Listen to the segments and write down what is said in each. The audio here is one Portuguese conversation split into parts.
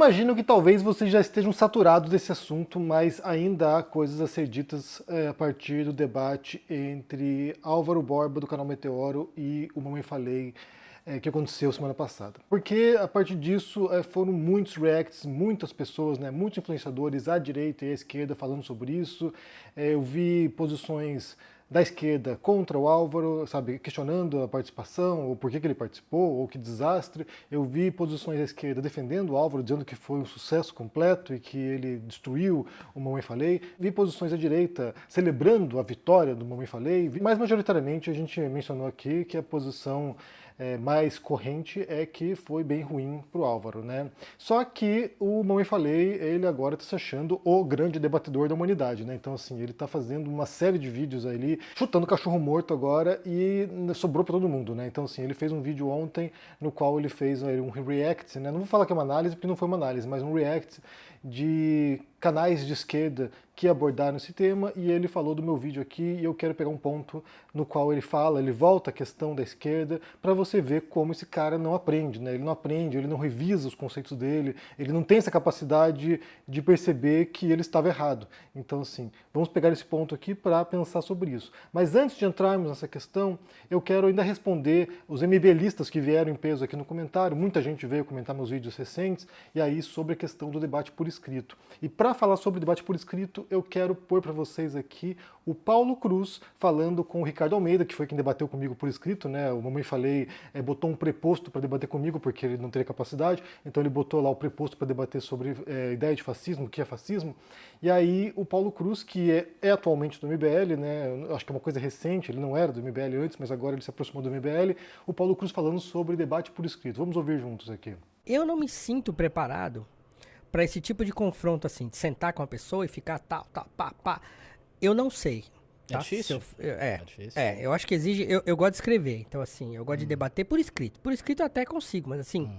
imagino que talvez vocês já estejam saturados desse assunto, mas ainda há coisas a ser ditas a partir do debate entre Álvaro Borba, do canal Meteoro, e o Mamãe Falei, que aconteceu semana passada. Porque a partir disso foram muitos reacts, muitas pessoas, né, muitos influenciadores à direita e à esquerda falando sobre isso. Eu vi posições da esquerda contra o Álvaro, sabe, questionando a participação, ou por que ele participou, ou que desastre. Eu vi posições da esquerda defendendo o Álvaro, dizendo que foi um sucesso completo e que ele destruiu o Mamãe Falei. Vi posições da direita celebrando a vitória do Mamãe Falei, mas majoritariamente a gente mencionou aqui que a posição mais corrente é que foi bem ruim para o Álvaro, né? Só que o Mamãe Falei, ele agora está se achando o grande debatedor da humanidade, né? Então, assim, ele está fazendo uma série de vídeos ali, chutando cachorro morto agora e sobrou para todo mundo, né? Então, assim, ele fez um vídeo ontem no qual ele fez um react, né? Não vou falar que é uma análise, porque não foi uma análise, mas um react de canais de esquerda que abordaram esse tema, e ele falou do meu vídeo aqui, e eu quero pegar um ponto no qual ele volta à questão da esquerda, para você ver como esse cara não aprende, né? Ele não aprende, ele não revisa os conceitos dele, ele não tem essa capacidade de perceber que ele estava errado. Então, assim, vamos pegar esse ponto aqui para pensar sobre isso. Mas antes de entrarmos nessa questão, eu quero ainda responder os MBListas que vieram em peso aqui no comentário. Muita gente veio comentar meus vídeos recentes, e aí sobre a questão do debate por escrito. E para falar sobre o debate por escrito, eu quero pôr para vocês aqui o Paulo Cruz falando com o Ricardo Almeida, que foi quem debateu comigo por escrito, né? O Mamãe Falei botou um preposto para debater comigo, porque ele não teria capacidade, então ele botou lá o preposto para debater sobre ideia de fascismo, o que é fascismo. E aí o Paulo Cruz, que é atualmente do MBL, né? Eu acho que é uma coisa recente, ele não era do MBL antes, mas agora ele se aproximou do MBL, o Paulo Cruz falando sobre debate por escrito. Vamos ouvir juntos aqui. Eu não me sinto preparado para esse tipo de confronto, assim, de sentar com a pessoa e ficar tal, pá. Eu não sei. Tá? É difícil? É difícil. Eu acho que exige... Eu gosto de escrever, então, assim, eu gosto de debater por escrito. Por escrito eu até consigo, mas, assim,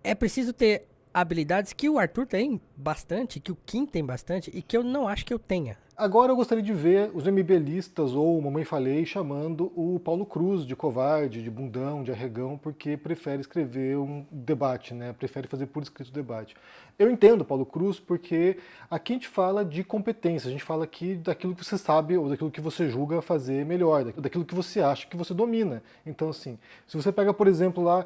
é preciso ter habilidades que o Arthur tem bastante, que o Kim tem bastante, e que eu não acho que eu tenha. Agora eu gostaria de ver os MBListas ou Mamãe Falei chamando o Paulo Cruz de covarde, de bundão, de arregão, porque prefere escrever um debate, né? Prefere fazer por escrito o debate. Eu entendo Paulo Cruz porque aqui a gente fala de competência, a gente fala aqui daquilo que você sabe ou daquilo que você julga fazer melhor, daquilo que você acha que você domina. Então, assim, se você pega, por exemplo, lá,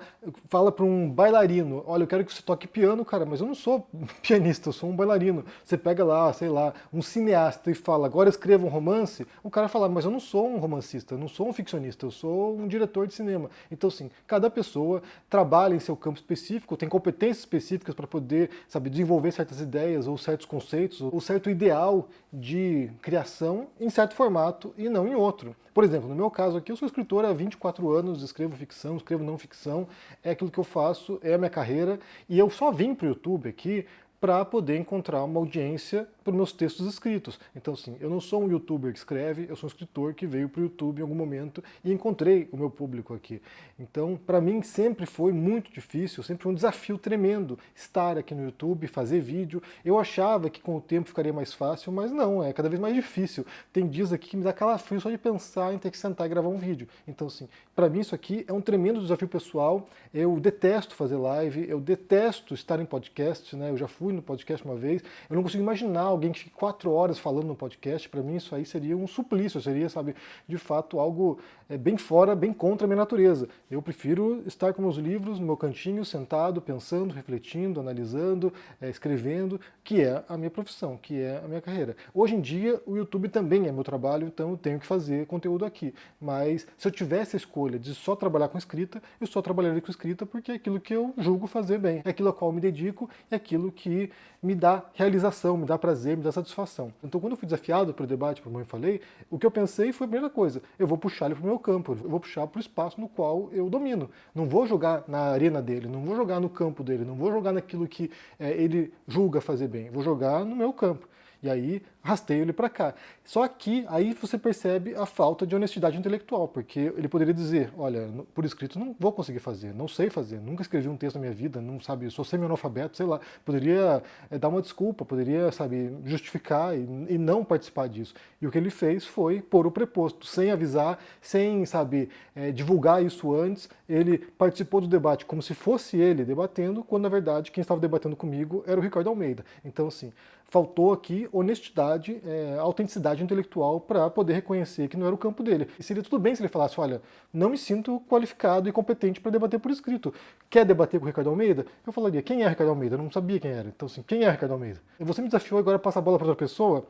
fala para um bailarino, olha, eu quero que você toque piano, cara, mas eu não sou pianista, eu sou um bailarino. Você pega lá, sei lá, um cineasta e fala, agora escreva um romance, o cara fala, mas eu não sou um romancista, eu não sou um ficcionista, eu sou um diretor de cinema. Então, assim, cada pessoa trabalha em seu campo específico, tem competências específicas para poder, sabe, desenvolver certas ideias ou certos conceitos, ou certo ideal de criação em certo formato e não em outro. Por exemplo, no meu caso aqui, eu sou escritor há 24 anos, escrevo ficção, escrevo não ficção, é aquilo que eu faço, é a minha carreira, e eu só vim para o YouTube aqui para poder encontrar uma audiência para os meus textos escritos. Então, assim, eu não sou um youtuber que escreve, eu sou um escritor que veio para o YouTube em algum momento e encontrei o meu público aqui. Então, para mim, sempre foi muito difícil, sempre foi um desafio tremendo estar aqui no YouTube, fazer vídeo. Eu achava que com o tempo ficaria mais fácil, mas não, é cada vez mais difícil. Tem dias aqui que me dá calafrio só de pensar em ter que sentar e gravar um vídeo. Então, assim, para mim isso aqui é um tremendo desafio pessoal. Eu detesto fazer live, eu detesto estar em podcast, né? Eu já fui no podcast uma vez, eu não consigo imaginar alguém que fique 4 horas falando no podcast. Para mim isso aí seria um suplício, seria, sabe, de fato algo bem fora, bem contra a minha natureza. Eu prefiro estar com meus livros no meu cantinho, sentado, pensando, refletindo, analisando, escrevendo, que é a minha profissão, que é a minha carreira. Hoje em dia o YouTube também é meu trabalho, então eu tenho que fazer conteúdo aqui. Mas se eu tivesse a escolha de só trabalhar com escrita, eu só trabalharia com escrita porque é aquilo que eu julgo fazer bem, é aquilo a qual eu me dedico, é aquilo que me dá realização, me dá prazer, me dá satisfação. Então, quando eu fui desafiado para o debate, como eu falei, o que eu pensei foi a primeira coisa, eu vou puxar ele para o meu campo, eu vou puxar para o espaço no qual eu domino. Não vou jogar na arena dele, não vou jogar no campo dele, não vou jogar naquilo que ele julga fazer bem, vou jogar no meu campo. E aí rasteio ele para cá. Só que aí você percebe a falta de honestidade intelectual, porque ele poderia dizer, olha, por escrito não vou conseguir fazer, não sei fazer, nunca escrevi um texto na minha vida, não sabe, sou semi-analfabeto, sei lá. Poderia dar uma desculpa, poderia, sabe, justificar e não participar disso. E o que ele fez foi pôr o preposto, sem avisar, sem, sabe, divulgar isso antes. Ele participou do debate como se fosse ele debatendo, quando na verdade quem estava debatendo comigo era o Ricardo Almeida. Então, assim, faltou aqui honestidade, autenticidade intelectual para poder reconhecer que não era o campo dele. E seria tudo bem se ele falasse, olha, não me sinto qualificado e competente para debater por escrito. Quer debater com o Ricardo Almeida? Eu falaria, quem é o Ricardo Almeida? Eu não sabia quem era. Então, assim, quem é o Ricardo Almeida? E você me desafiou agora a passar a bola para outra pessoa?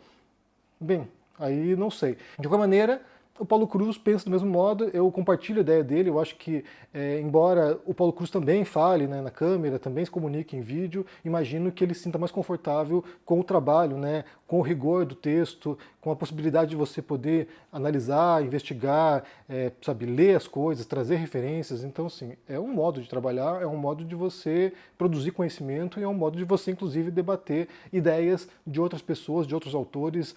Bem, aí não sei. De qualquer maneira, o Paulo Cruz pensa do mesmo modo, eu compartilho a ideia dele, eu acho que, embora o Paulo Cruz também fale, né, na câmera, também se comunique em vídeo, imagino que ele se sinta mais confortável com o trabalho, né, com o rigor do texto, com a possibilidade de você poder analisar, investigar, sabe, ler as coisas, trazer referências. Então, assim, é um modo de trabalhar, é um modo de você produzir conhecimento e é um modo de você, inclusive, debater ideias de outras pessoas, de outros autores,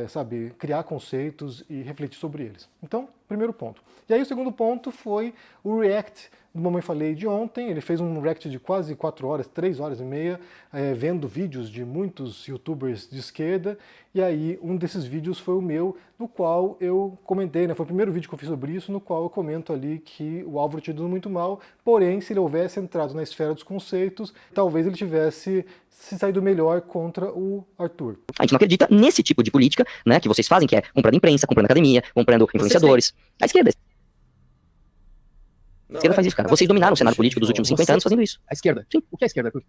sabe, criar conceitos e refletir sobre eles. Então, primeiro ponto. E aí o segundo ponto foi o react do Mamãe Falei de ontem. Ele fez um react de quase 4 horas, 3 horas e meia, vendo vídeos de muitos youtubers de esquerda. E aí um desses vídeos foi o meu, no qual eu comentei, né, foi o primeiro vídeo que eu fiz sobre isso, no qual eu comento ali que o Álvaro tinha ido muito mal, porém, se ele houvesse entrado na esfera dos conceitos, talvez ele tivesse se saído melhor contra o Arthur. A gente não acredita nesse tipo de política, né, que vocês fazem, que é comprando imprensa, comprando academia, comprando influenciadores. A esquerda. A esquerda faz isso, cara. Vocês dominaram o cenário político dos últimos 50 anos fazendo isso. A esquerda? Sim. O que é a esquerda? O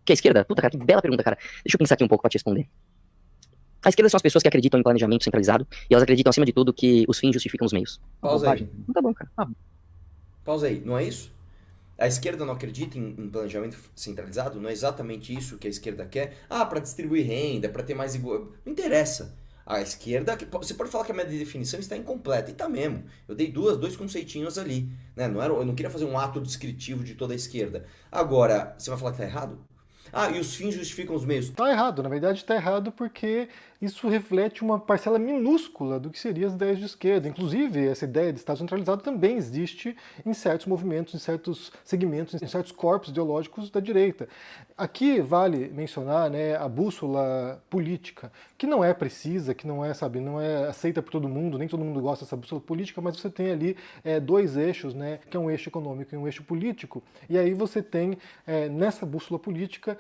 que é a esquerda? Puta, cara, que bela pergunta, cara. Deixa eu pensar aqui um pouco pra te responder. A esquerda são as pessoas que acreditam em planejamento centralizado e elas acreditam, acima de tudo, que os fins justificam os meios. Pausa aí. Não tá bom, cara. Pausa aí, não é isso? A esquerda não acredita em planejamento centralizado? Não é exatamente isso que a esquerda quer? Ah, para distribuir renda, para ter mais igual. Não interessa. A esquerda, você pode falar que a minha definição está incompleta, e tá mesmo. Eu dei dois conceitinhos ali, né? Eu não queria fazer um ato descritivo de toda a esquerda. Agora, você vai falar que tá errado? Ah, e os fins justificam os meios? Tá errado, na verdade tá errado porque isso reflete uma parcela minúscula do que seriam as ideias de esquerda. Inclusive, essa ideia de Estado centralizado também existe em certos movimentos, em certos segmentos, em certos corpos ideológicos da direita. Aqui vale mencionar, né, a bússola política, que não é precisa, que não é, sabe, não é aceita por todo mundo, nem todo mundo gosta dessa bússola política, mas você tem ali dois eixos, né, que é um eixo econômico e um eixo político, e aí você tem nessa bússola política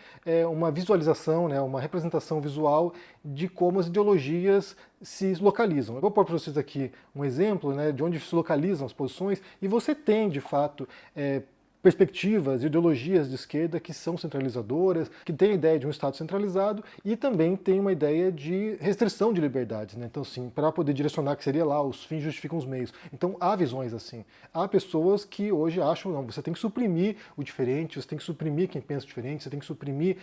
uma visualização, né, uma representação visual de como as ideologias se localizam. Eu vou pôr para vocês aqui um exemplo, né, de onde se localizam as posições, e você tem, de fato, perspectivas, ideologias de esquerda que são centralizadoras, que têm a ideia de um Estado centralizado e também tem uma ideia de restrição de liberdades, né? Então, assim, para poder direcionar, que seria lá, os fins justificam os meios. Então, há visões assim. Há pessoas que hoje acham, não, você tem que suprimir o diferente, você tem que suprimir quem pensa diferente, você tem que suprimir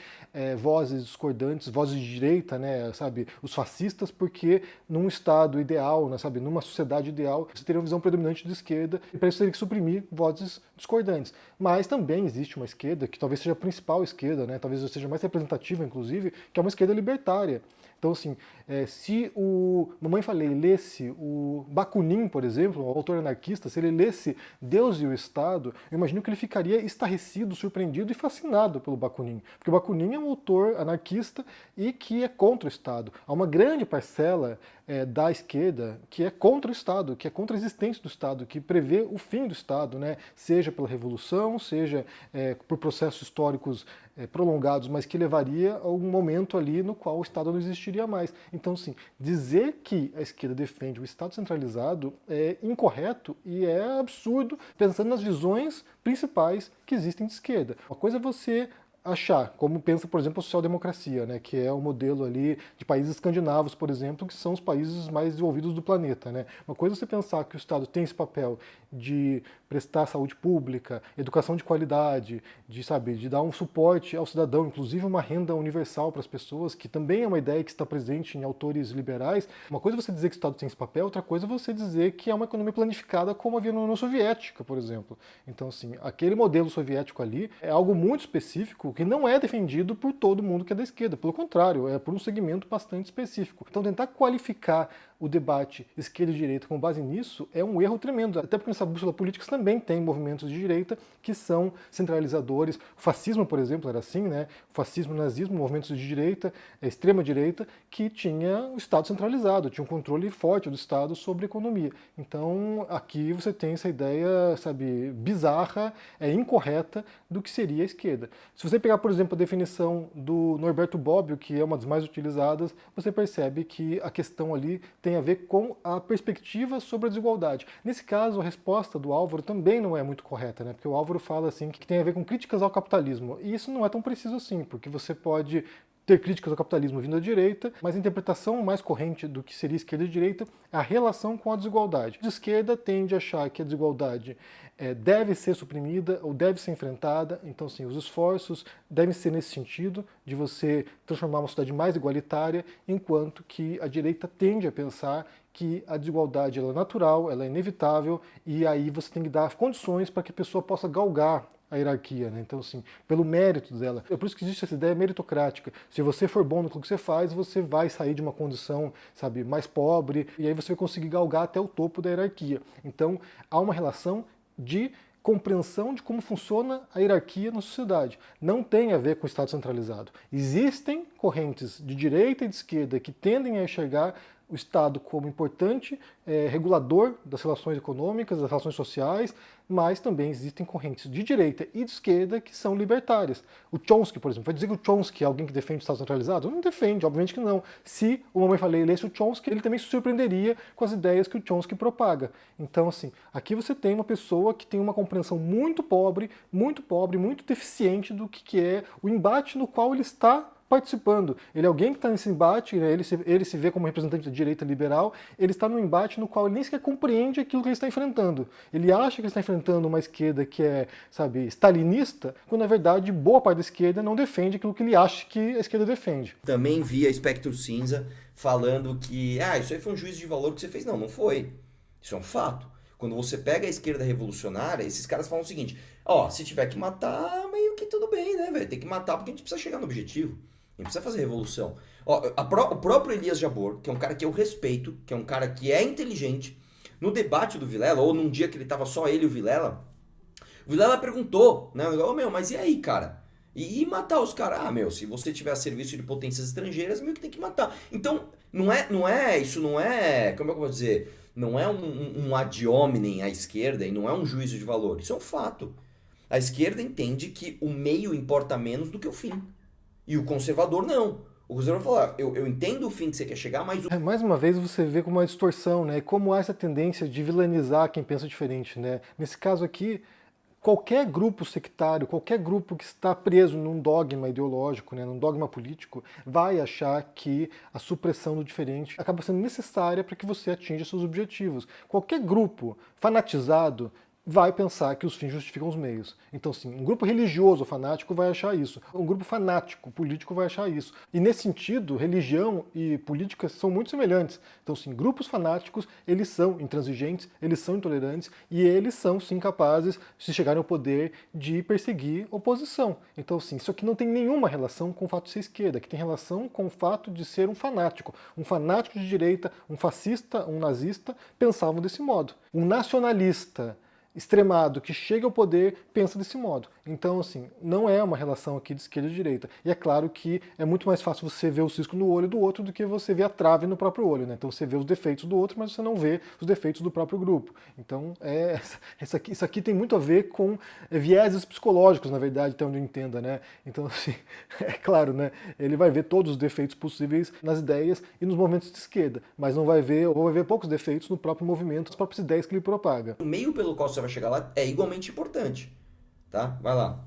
vozes discordantes, vozes de direita, né, sabe, os fascistas, porque num Estado ideal, né, sabe, numa sociedade ideal, você teria uma visão predominante de esquerda e para isso você teria que suprimir vozes discordantes. Mas também existe uma esquerda, que talvez seja a principal esquerda, né? Talvez seja mais representativa, inclusive, que é uma esquerda libertária. Então, assim, se o Mamãe Falei lesse o Bakunin, por exemplo, o autor anarquista, se ele lesse Deus e o Estado, eu imagino que ele ficaria estarrecido, surpreendido e fascinado pelo Bakunin. Porque o Bakunin é um autor anarquista e que é contra o Estado. Há uma grande parcela da esquerda que é contra o Estado, que é contra a existência do Estado, que prevê o fim do Estado, né? Seja pela Revolução, seja por processos históricos prolongados, mas que levaria a um momento ali no qual o Estado não existiria mais. Então, sim, dizer que a esquerda defende o Estado centralizado é incorreto e é absurdo, pensando nas visões principais que existem de esquerda. Uma coisa é você achar, como pensa, por exemplo, a social-democracia, né, que é o modelo ali de países escandinavos, por exemplo, que são os países mais desenvolvidos do planeta, né. Uma coisa é você pensar que o Estado tem esse papel de prestar saúde pública, educação de qualidade, de dar um suporte ao cidadão, inclusive uma renda universal para as pessoas, que também é uma ideia que está presente em autores liberais. Uma coisa é você dizer que o Estado tem esse papel, outra coisa é você dizer que é uma economia planificada como havia na União Soviética, por exemplo. Então, assim, aquele modelo soviético ali é algo muito específico, que não é defendido por todo mundo que é da esquerda, pelo contrário, é por um segmento bastante específico. Então tentar qualificar o debate esquerda e direita com base nisso é um erro tremendo, até porque nessa bússola política também tem movimentos de direita que são centralizadores. O fascismo, por exemplo, era assim, né? O fascismo, o nazismo, movimentos de direita, a extrema-direita, que tinha o Estado centralizado, tinha um controle forte do Estado sobre a economia. Então, aqui você tem essa ideia, sabe, bizarra, incorreta do que seria a esquerda. Se você pegar, por exemplo, a definição do Norberto Bobbio, que é uma das mais utilizadas, você percebe que a questão ali tem a ver com a perspectiva sobre a desigualdade. Nesse caso, a resposta do Álvaro também não é muito correta, né? Porque o Álvaro fala assim que tem a ver com críticas ao capitalismo. E isso não é tão preciso assim, porque você pode ter críticas ao capitalismo vindo da direita, mas a interpretação mais corrente do que seria esquerda e direita é a relação com a desigualdade. A esquerda tende a achar que a desigualdade deve ser suprimida ou deve ser enfrentada, então sim, os esforços devem ser nesse sentido, de você transformar uma sociedade mais igualitária, enquanto que a direita tende a pensar que a desigualdade ela é natural, ela é inevitável, e aí você tem que dar condições para que a pessoa possa galgar a hierarquia, né? Então, assim, pelo mérito dela. É por isso que existe essa ideia meritocrática. Se você for bom no que você faz, você vai sair de uma condição, sabe, mais pobre, e aí você vai conseguir galgar até o topo da hierarquia. Então, há uma relação de compreensão de como funciona a hierarquia na sociedade. Não tem a ver com o Estado centralizado. Existem correntes de direita e de esquerda que tendem a enxergar o Estado como importante regulador das relações econômicas, das relações sociais, mas também existem correntes de direita e de esquerda que são libertárias. O Chomsky, por exemplo, vai dizer que o Chomsky é alguém que defende o Estado centralizado? Não defende, obviamente que não. Se o Mamãe Falei lesse o Chomsky, ele também se surpreenderia com as ideias que o Chomsky propaga. Então, assim, aqui você tem uma pessoa que tem uma compreensão muito pobre, muito deficiente do que é o embate no qual ele está participando. Ele é alguém que está nesse embate, né? Ele se vê como representante da direita liberal, ele está num embate no qual ele nem sequer compreende aquilo que ele está enfrentando. Ele acha que ele está enfrentando uma esquerda que é, sabe, stalinista, quando na verdade boa parte da esquerda não defende aquilo que ele acha que a esquerda defende. Também via Espectro Cinza falando que, isso aí foi um juízo de valor que você fez. Não, não foi. Isso é um fato. Quando você pega a esquerda revolucionária, esses caras falam o seguinte, se tiver que matar, meio que tudo bem, né, velho? Tem que matar porque a gente precisa chegar no objetivo. A gente precisa fazer revolução. O próprio Elias Jabbour, que é um cara que eu respeito, que é um cara que é inteligente, no debate do Vilela, ou num dia que ele tava só ele e o Vilela perguntou, né? Mas e aí, cara? E matar os caras? Se você tiver a serviço de potências estrangeiras, meio que tem que matar. Então, isso não é, como é que eu vou dizer? Não é um ad hominem à esquerda e não é um juízo de valor. Isso é um fato. A esquerda entende que o meio importa menos do que o fim. E o conservador não. O conservador fala, eu entendo o fim que você quer chegar, mas... Mais uma vez você vê como uma distorção, né? Como há essa tendência de vilanizar quem pensa diferente, né? Nesse caso aqui, qualquer grupo sectário, qualquer grupo que está preso num dogma ideológico, né, num dogma político, vai achar que a supressão do diferente acaba sendo necessária para que você atinja seus objetivos. Qualquer grupo fanatizado vai pensar que os fins justificam os meios. Então, sim, um grupo religioso fanático vai achar isso. Um grupo fanático político vai achar isso. E, nesse sentido, religião e política são muito semelhantes. Então, sim, grupos fanáticos, eles são intransigentes, eles são intolerantes e eles são, sim, capazes, se chegarem ao poder, de perseguir oposição. Então, sim, isso aqui não tem nenhuma relação com o fato de ser esquerda, que tem relação com o fato de ser um fanático. Um fanático de direita, um fascista, um nazista, pensavam desse modo. Um nacionalista extremado que chega ao poder pensa desse modo. Então, assim, não é uma relação aqui de esquerda e direita. E é claro que é muito mais fácil você ver o cisco no olho do outro do que você ver a trave no próprio olho, né? Então você vê os defeitos do outro, mas você não vê os defeitos do próprio grupo. Então, isso aqui tem muito a ver com vieses psicológicos, na verdade, até onde eu entenda, né? Então, assim, é claro, né? Ele vai ver todos os defeitos possíveis nas ideias e nos movimentos de esquerda, mas não vai ver, ou vai ver poucos defeitos no próprio movimento, nas próprias ideias que ele propaga. O meio pelo qual você vai chegar lá é igualmente importante, tá? Vai lá.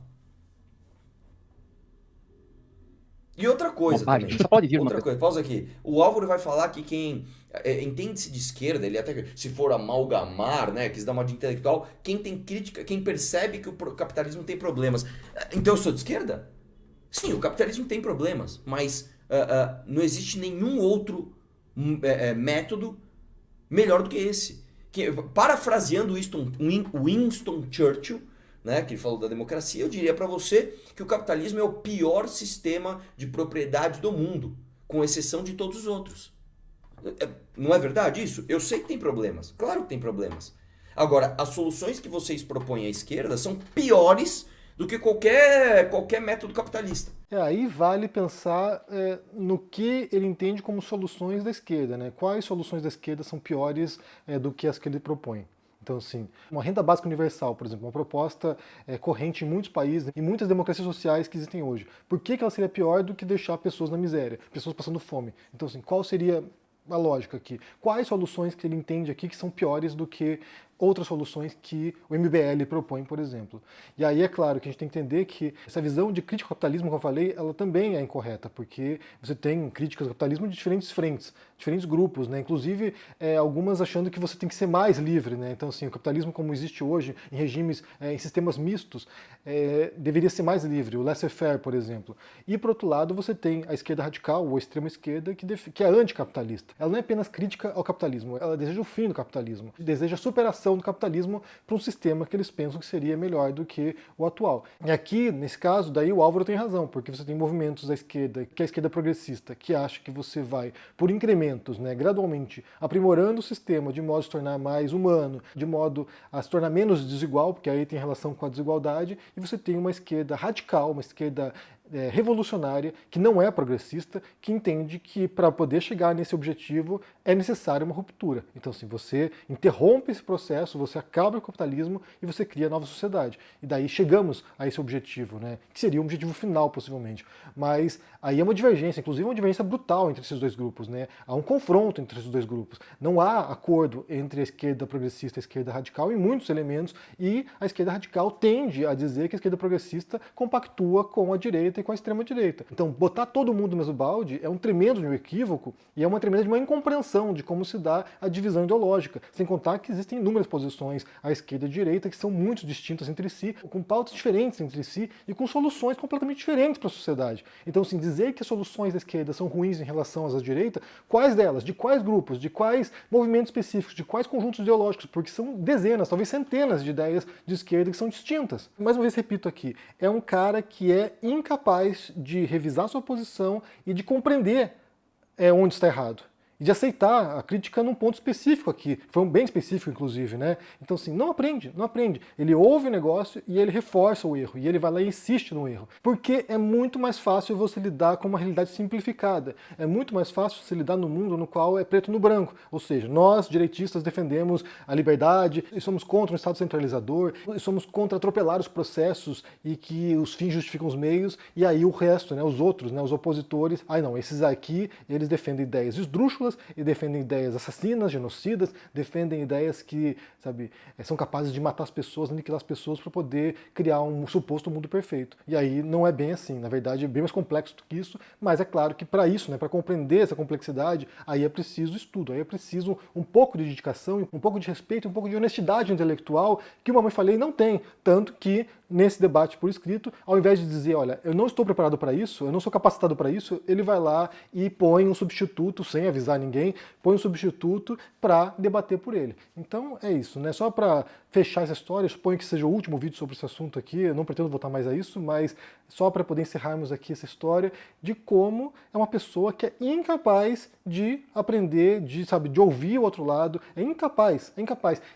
E outra coisa também. Só pode vir outra coisa, pausa aqui. O Álvaro vai falar que quem entende-se de esquerda, ele até se for amalgamar, né, quis dar uma de intelectual, quem tem crítica, quem percebe que o capitalismo tem problemas. Então eu sou de esquerda? Sim, o capitalismo tem problemas, mas não existe nenhum outro método melhor do que esse. Parafraseando Winston Churchill, né, que ele falou da democracia, eu diria para você que o capitalismo é o pior sistema de propriedade do mundo, com exceção de todos os outros. Não é verdade isso? Eu sei que tem problemas, claro que tem problemas. Agora, as soluções que vocês propõem à esquerda são piores do que qualquer método capitalista. Aí vale pensar no que ele entende como soluções da esquerda, né? Quais soluções da esquerda são piores do que as que ele propõe. Então, assim, uma renda básica universal, por exemplo, uma proposta corrente em muitos países, em muitas democracias sociais que existem hoje. Por que ela seria pior do que deixar pessoas na miséria, pessoas passando fome? Então, assim, qual seria a lógica aqui? Quais soluções que ele entende aqui que são piores do que outras soluções que o MBL propõe, por exemplo? E aí é claro que a gente tem que entender que essa visão de crítica ao capitalismo, como eu falei, ela também é incorreta, porque você tem críticas ao capitalismo de diferentes frentes, diferentes grupos, né? Inclusive algumas achando que você tem que ser mais livre, né? Então, assim, o capitalismo como existe hoje, em regimes, em sistemas mistos, deveria ser mais livre, o laissez-faire, por exemplo. E, por outro lado, você tem a esquerda radical, ou a extrema esquerda, que é anticapitalista. Ela não é apenas crítica ao capitalismo, ela deseja o fim do capitalismo, deseja a superação do capitalismo para um sistema que eles pensam que seria melhor do que o atual. E aqui, nesse caso, daí o Álvaro tem razão, porque você tem movimentos da esquerda, que é a esquerda progressista, que acha que você vai, por incrementos, né, gradualmente, aprimorando o sistema de modo a se tornar mais humano, de modo a se tornar menos desigual, porque aí tem relação com a desigualdade, e você tem uma esquerda radical, uma esquerda revolucionária, que não é progressista, que entende que para poder chegar nesse objetivo é necessária uma ruptura. Então, assim, você interrompe esse processo, você acaba com o capitalismo e você cria nova sociedade. E daí chegamos a esse objetivo, né, que seria um objetivo final, possivelmente. Mas aí é uma divergência, inclusive uma divergência brutal entre esses dois grupos, né? Há um confronto entre esses dois grupos. Não há acordo entre a esquerda progressista e a esquerda radical em muitos elementos, e a esquerda radical tende a dizer que a esquerda progressista compactua com a direita e com a extrema-direita. Então, botar todo mundo no mesmo balde é um tremendo de um equívoco e é uma tremenda de uma incompreensão de como se dá a divisão ideológica, sem contar que existem inúmeras posições à esquerda e à direita que são muito distintas entre si, com pautas diferentes entre si e com soluções completamente diferentes para a sociedade. Então, assim, dizer que as soluções da esquerda são ruins em relação às da direita, quais delas? De quais grupos? De quais movimentos específicos? De quais conjuntos ideológicos? Porque são dezenas, talvez centenas de ideias de esquerda que são distintas. Mais uma vez, repito aqui, é um cara que é incapaz de revisar sua posição e de compreender onde está errado. E de aceitar a crítica num ponto específico aqui. Foi um bem específico, inclusive, né? Então, assim, não aprende. Ele ouve o negócio e ele reforça o erro. E ele vai lá e insiste no erro. Porque é muito mais fácil você lidar com uma realidade simplificada. É muito mais fácil você lidar no mundo no qual é preto no branco. Ou seja, nós, direitistas, defendemos a liberdade e somos contra um Estado centralizador, e somos contra atropelar os processos e que os fins justificam os meios, e aí o resto, né, os outros, né, os opositores, esses aqui, eles defendem ideias esdrúxulas e defendem ideias assassinas, genocidas, defendem ideias que, sabe, são capazes de matar as pessoas, aniquilar as pessoas para poder criar um suposto mundo perfeito. E aí não é bem assim, na verdade é bem mais complexo do que isso, mas é claro que para isso, né, para compreender essa complexidade, aí é preciso estudo, aí é preciso um pouco de dedicação, um pouco de respeito, um pouco de honestidade intelectual, que o Mamãe Falei não tem, tanto que nesse debate por escrito, ao invés de dizer, olha, eu não estou preparado para isso, eu não sou capacitado para isso, ele vai lá e põe um substituto, sem avisar ninguém, põe um substituto para debater por ele. Então é isso, né? Só para fechar essa história, eu suponho que seja o último vídeo sobre esse assunto aqui, eu não pretendo voltar mais a isso, mas só para poder encerrarmos aqui essa história de como é uma pessoa que é incapaz de aprender, de ouvir o outro lado, é incapaz.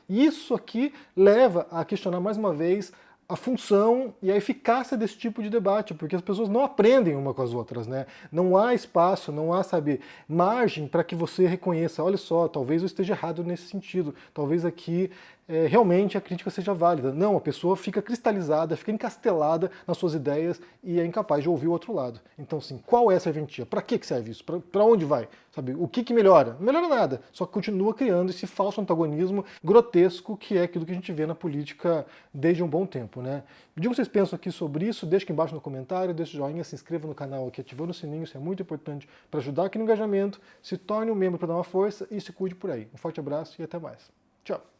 E isso aqui leva a questionar mais uma vez a função e a eficácia desse tipo de debate, porque as pessoas não aprendem uma com as outras, né? Não há espaço, não há, margem para que você reconheça, olha só, talvez eu esteja errado nesse sentido, talvez aqui realmente a crítica seja válida. Não, a pessoa fica cristalizada, fica encastelada nas suas ideias e é incapaz de ouvir o outro lado. Então, assim, qual é a serventia? Para que serve isso? Para onde vai? O que melhora? Não melhora nada, só que continua criando esse falso antagonismo grotesco que é aquilo que a gente vê na política desde um bom tempo, né? O que vocês pensam aqui sobre isso? Deixe aqui embaixo no comentário, deixe o joinha, se inscreva no canal aqui, ativando o sininho, isso é muito importante para ajudar aqui no engajamento, se torne um membro para dar uma força e se cuide por aí. Um forte abraço e até mais. Tchau!